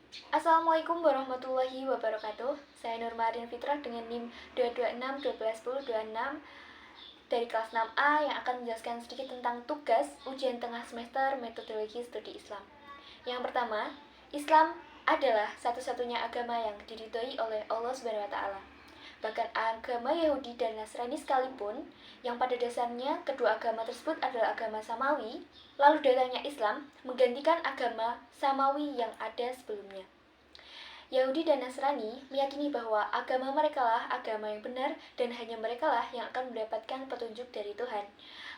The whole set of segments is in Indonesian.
Assalamualaikum warahmatullahi wabarakatuh. Saya Nur Marin Fitrah dengan NIM 226 dari kelas 6A yang akan menjelaskan sedikit tentang tugas ujian tengah semester metodologi studi Islam. Yang pertama, Islam adalah satu-satunya agama yang diridhoi oleh Allah Subhanahu wa taala. Bahkan agama Yahudi dan Nasrani sekalipun, yang pada dasarnya kedua agama tersebut adalah agama Samawi, lalu datangnya Islam menggantikan agama Samawi yang ada sebelumnya. Yahudi dan Nasrani meyakini bahwa agama merekalah agama yang benar dan hanya merekalah yang akan mendapatkan petunjuk dari Tuhan.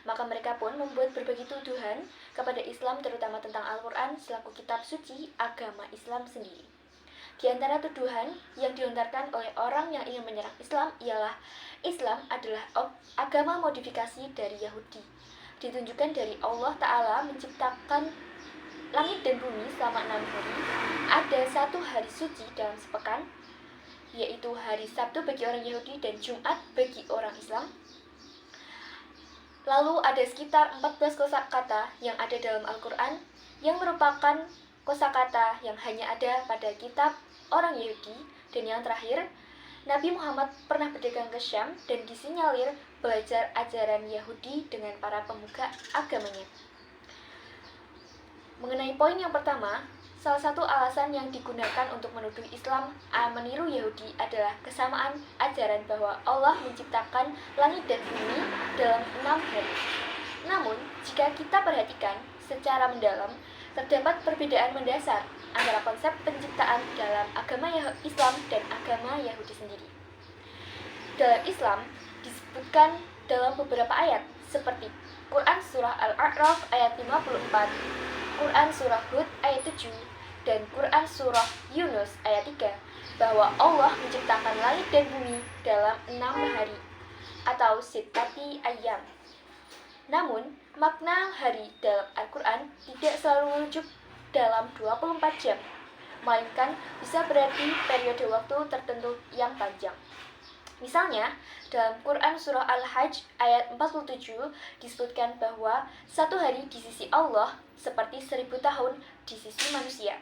Maka mereka pun membuat berbagai tuduhan kepada Islam, terutama tentang Al-Quran selaku kitab suci agama Islam sendiri. Di antara tuduhan yang dilontarkan oleh orang yang ingin menyerang Islam ialah Islam adalah agama modifikasi dari Yahudi. Ditunjukkan dari Allah Ta'ala menciptakan langit dan bumi selama 6 hari. Ada satu hari suci dalam sepekan, yaitu hari Sabtu bagi orang Yahudi dan Jumat bagi orang Islam. Lalu ada sekitar 14 kosakata yang ada dalam Al-Quran yang merupakan kosakata yang hanya ada pada kitab orang Yahudi. Dan yang terakhir, Nabi Muhammad pernah berdagang ke Syam dan disinyalir belajar ajaran Yahudi dengan para pemuka agamanya. Mengenai poin yang pertama, salah satu alasan yang digunakan untuk menuduh Islam meniru Yahudi adalah kesamaan ajaran bahwa Allah menciptakan langit dan bumi dalam 6 hari. Namun, jika kita perhatikan secara mendalam, terdapat perbedaan mendasar antara konsep penciptaan dalam agama Islam dan agama Yahudi sendiri. Dalam Islam disebutkan dalam beberapa ayat seperti Quran Surah Al-A'raf ayat 54, Quran Surah Hud ayat 7, dan Quran Surah Yunus ayat 3 bahwa Allah menciptakan langit dan bumi dalam 6 hari atau sittati ayyam. Namun, makna hari dalam Al-Quran tidak selalu merujuk dalam 24 jam, melainkan bisa berarti periode waktu tertentu yang panjang. Misalnya, dalam Quran Surah Al-Hajj ayat 47 disebutkan bahwa satu hari di sisi Allah seperti 1000 tahun di sisi manusia.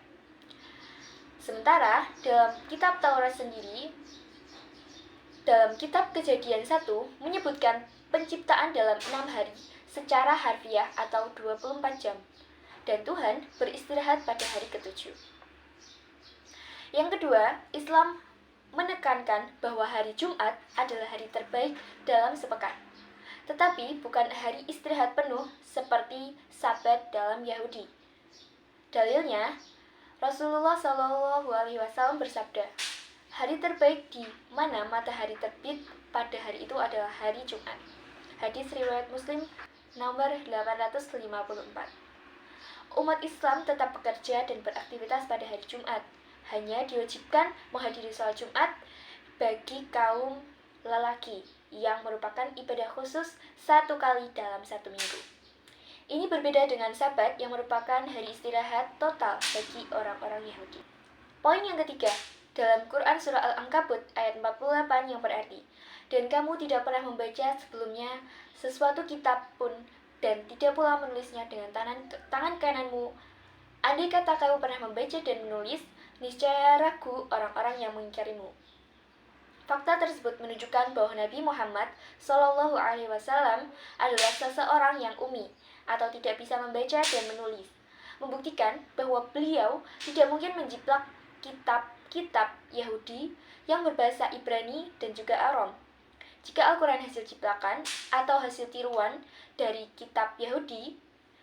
Sementara dalam kitab Taurat sendiri, dalam kitab Kejadian 1 menyebutkan penciptaan dalam 6 hari secara harfiah atau 24 jam. Dan Tuhan beristirahat pada hari ke-7. Yang kedua, Islam menekankan bahwa hari Jumat adalah hari terbaik dalam sepekan. Tetapi bukan hari istirahat penuh seperti Sabat dalam Yahudi. Dalilnya, Rasulullah SAW bersabda, hari terbaik di mana matahari terbit pada hari itu adalah hari Jumat. Hadis riwayat Muslim nomor 854. Umat Islam tetap bekerja dan beraktivitas pada hari Jumat. Hanya diwajibkan menghadiri sholat Jumat bagi kaum lelaki yang merupakan ibadah khusus 1 kali dalam 1 minggu. Ini berbeda dengan Sabat yang merupakan hari istirahat total bagi orang-orang Yahudi. Poin yang ketiga, dalam Quran Surah Al-Ankabut ayat 48 yang berarti, dan kamu tidak pernah membaca sebelumnya sesuatu kitab pun dan tidak pula menulisnya dengan tangan kananmu. Andai kata kamu pernah membaca dan menulis, niscaya ragu orang-orang yang mengingkarimu. Fakta tersebut menunjukkan bahwa Nabi Muhammad SAW adalah seseorang yang ummi atau tidak bisa membaca dan menulis, membuktikan bahwa beliau tidak mungkin menjiplak kitab-kitab Yahudi yang berbahasa Ibrani dan juga Aram. Jika Al-Quran hasil ciplakan atau hasil tiruan dari kitab Yahudi,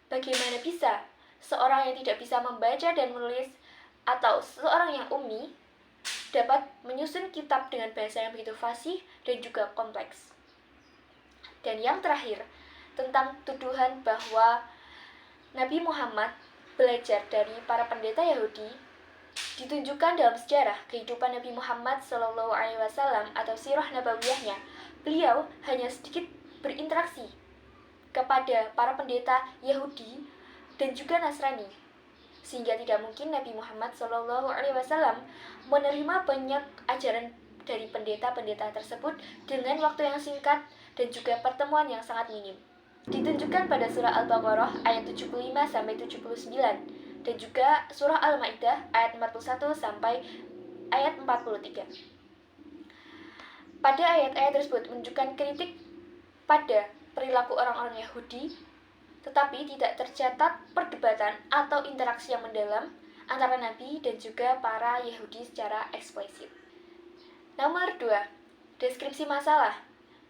bagaimana bisa seorang yang tidak bisa membaca dan menulis atau seorang yang ummi dapat menyusun kitab dengan bahasa yang begitu fasih dan juga kompleks. Dan yang terakhir, tentang tuduhan bahwa Nabi Muhammad belajar dari para pendeta Yahudi, ditunjukkan dalam sejarah kehidupan Nabi Muhammad SAW atau sirah nabawiyahnya. Beliau hanya sedikit berinteraksi kepada para pendeta Yahudi dan juga Nasrani, sehingga tidak mungkin Nabi Muhammad SAW menerima banyak ajaran dari pendeta-pendeta tersebut dengan waktu yang singkat dan juga pertemuan yang sangat minim. Ditunjukkan pada surah Al-Baqarah ayat 75-79 dan juga surah Al-Maidah ayat 41 sampai ayat 43. Pada ayat-ayat tersebut menunjukkan kritik pada perilaku orang-orang Yahudi, tetapi tidak tercatat perdebatan atau interaksi yang mendalam antara Nabi dan juga para Yahudi secara eksplisit. Nomor 2. Deskripsi masalah.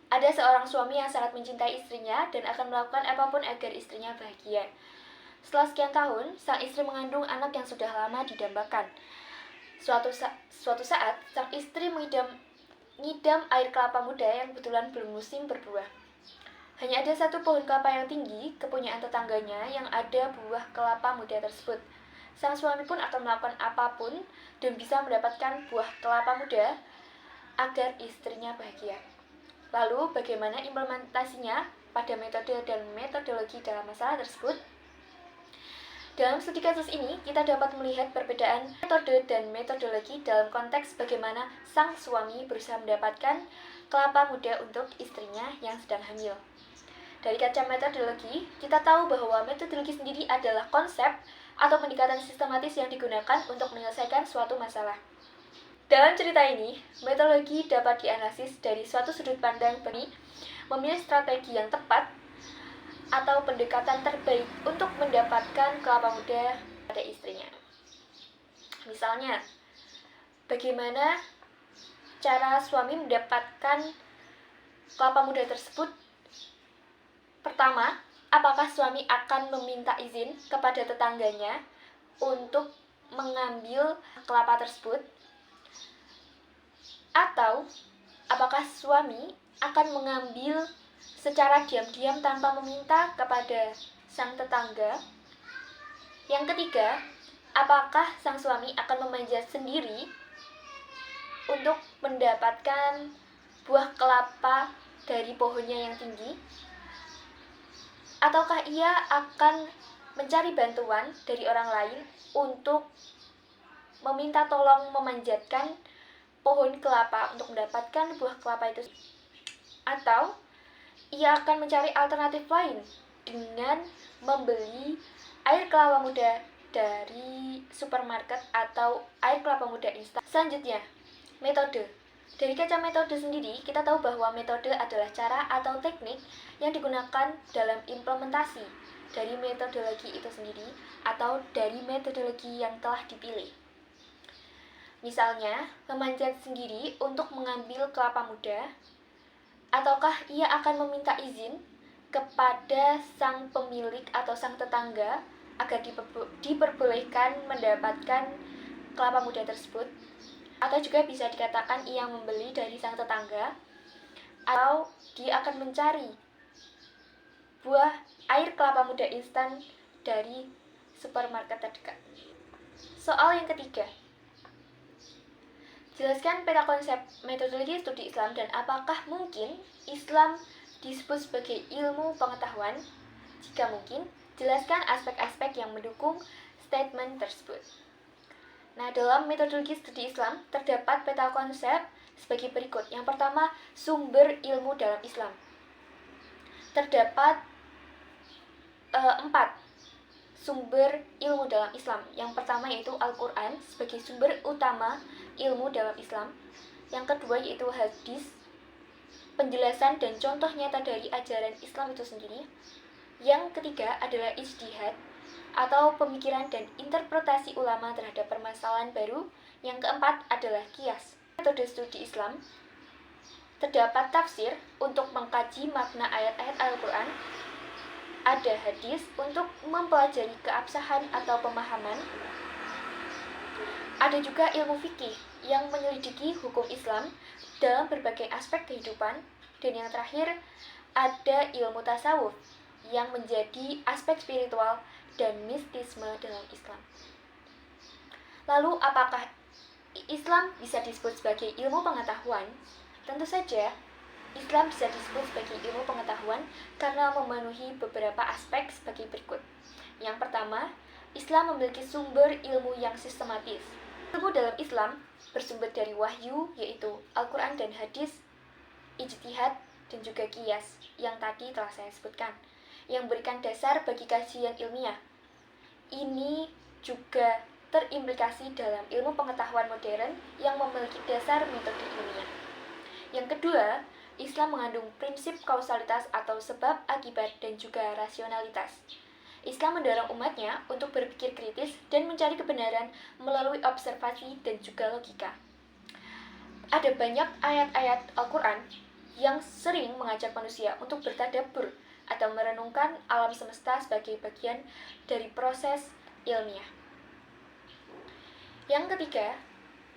Ada seorang suami yang sangat mencintai istrinya dan akan melakukan apapun agar istrinya bahagia. Setelah sekian tahun, sang istri mengandung anak yang sudah lama didambakan. Suatu saat, sang istri ngidam air kelapa muda yang kebetulan belum musim berbuah. Hanya ada satu pohon kelapa yang tinggi, kepunyaan tetangganya, yang ada buah kelapa muda tersebut. Sang suami pun akan melakukan apapun dan bisa mendapatkan buah kelapa muda agar istrinya bahagia. Lalu, bagaimana implementasinya pada metode dan metodologi dalam masalah tersebut? Dalam studi kasus ini, kita dapat melihat perbedaan metode dan metodologi dalam konteks bagaimana sang suami berusaha mendapatkan kelapa muda untuk istrinya yang sedang hamil. Dari kaca metodologi, kita tahu bahwa metodologi sendiri adalah konsep atau pendekatan sistematis yang digunakan untuk menyelesaikan suatu masalah. Dalam cerita ini, metodologi dapat dianalisis dari suatu sudut pandang memilih strategi yang tepat atau pendekatan terbaik untuk mendapatkan kelapa muda pada istrinya. Misalnya, bagaimana cara suami mendapatkan kelapa muda tersebut? Pertama, apakah suami akan meminta izin kepada tetangganya untuk mengambil kelapa tersebut? Atau, apakah suami akan mengambil secara diam-diam tanpa meminta kepada sang tetangga? Yang ketiga, apakah sang suami akan memanjat sendiri untuk mendapatkan buah kelapa dari pohonnya yang tinggi? Ataukah ia akan mencari bantuan dari orang lain untuk meminta tolong memanjatkan pohon kelapa untuk mendapatkan buah kelapa itu? Atau ia akan mencari alternatif lain dengan membeli air kelapa muda dari supermarket atau air kelapa muda instan? Selanjutnya, metode. Dari kaca metode sendiri, kita tahu bahwa metode adalah cara atau teknik yang digunakan dalam implementasi dari metodologi itu sendiri atau dari metodologi yang telah dipilih. Misalnya, memanjat sendiri untuk mengambil kelapa muda, ataukah ia akan meminta izin kepada sang pemilik atau sang tetangga agar diperbolehkan mendapatkan kelapa muda tersebut? Atau juga bisa dikatakan ia membeli dari sang tetangga, atau dia akan mencari buah air kelapa muda instan dari supermarket terdekat. Soal yang ketiga, jelaskan peta konsep metodologi studi Islam dan apakah mungkin Islam disebut sebagai ilmu pengetahuan? Jika mungkin, jelaskan aspek-aspek yang mendukung statement tersebut. Nah, dalam metodologi studi Islam terdapat peta konsep sebagai berikut. Yang pertama, sumber ilmu dalam Islam. Terdapat 4 sumber ilmu dalam Islam. Yang pertama yaitu Al-Quran sebagai sumber utama ilmu dalam Islam. Yang kedua yaitu hadis, penjelasan dan contoh nyata dari ajaran Islam itu sendiri. Yang ketiga adalah ijtihad atau pemikiran dan interpretasi ulama terhadap permasalahan baru. Yang keempat adalah qiyas. Metode studi Islam terdapat tafsir untuk mengkaji makna ayat-ayat Al-Quran, ada hadis untuk mempelajari keabsahan atau pemahaman, ada juga ilmu fikih yang menyelidiki hukum Islam dalam berbagai aspek kehidupan, dan yang terakhir ada ilmu tasawuf yang menjadi aspek spiritual dan mistisme dalam Islam. Lalu, apakah Islam bisa disebut sebagai ilmu pengetahuan? Tentu saja, Islam bisa disebut sebagai ilmu pengetahuan karena memenuhi beberapa aspek sebagai berikut. Yang pertama, Islam memiliki sumber ilmu yang sistematis. Ilmu dalam Islam bersumber dari wahyu, yaitu Al-Quran dan hadis, ijtihad, dan juga qiyas yang tadi telah saya sebutkan, yang memberikan dasar bagi kajian ilmiah. Ini juga terimplikasi dalam ilmu pengetahuan modern yang memiliki dasar metode ilmiah. Yang kedua, Islam mengandung prinsip kausalitas atau sebab akibat dan juga rasionalitas. Islam mendorong umatnya untuk berpikir kritis dan mencari kebenaran melalui observasi dan juga logika. Ada banyak ayat-ayat Al-Quran yang sering mengajak manusia untuk bertadabbur atau merenungkan alam semesta sebagai bagian dari proses ilmiah. Yang ketiga,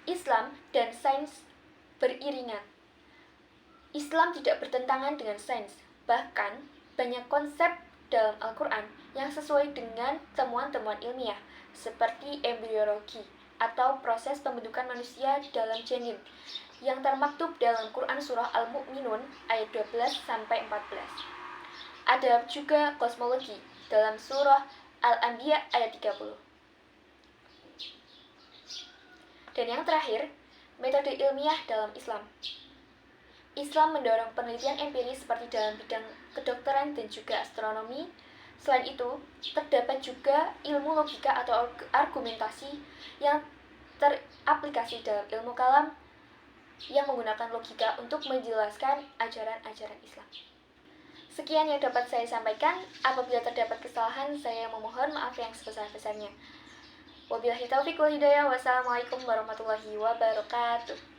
Islam dan sains beriringan. Islam tidak bertentangan dengan sains, bahkan banyak konsep dalam Al-Quran yang sesuai dengan temuan-temuan ilmiah, seperti embriologi atau proses pembentukan manusia dalam janin, yang termaktub dalam Quran Surah Al-Mu'minun ayat 12-14. Ada juga kosmologi dalam Surah Al-Anbiya ayat 30. Dan yang terakhir, metode ilmiah dalam Islam. Islam mendorong penelitian empiris seperti dalam bidang kedokteran dan juga astronomi. Selain itu, terdapat juga ilmu logika atau argumentasi yang teraplikasi dalam ilmu kalam yang menggunakan logika untuk menjelaskan ajaran-ajaran Islam. Sekian yang dapat saya sampaikan. Apabila terdapat kesalahan, saya memohon maaf yang sebesar-besarnya. Wabillahi taufiq wal hidayah. Wassalamualaikum warahmatullahi wabarakatuh.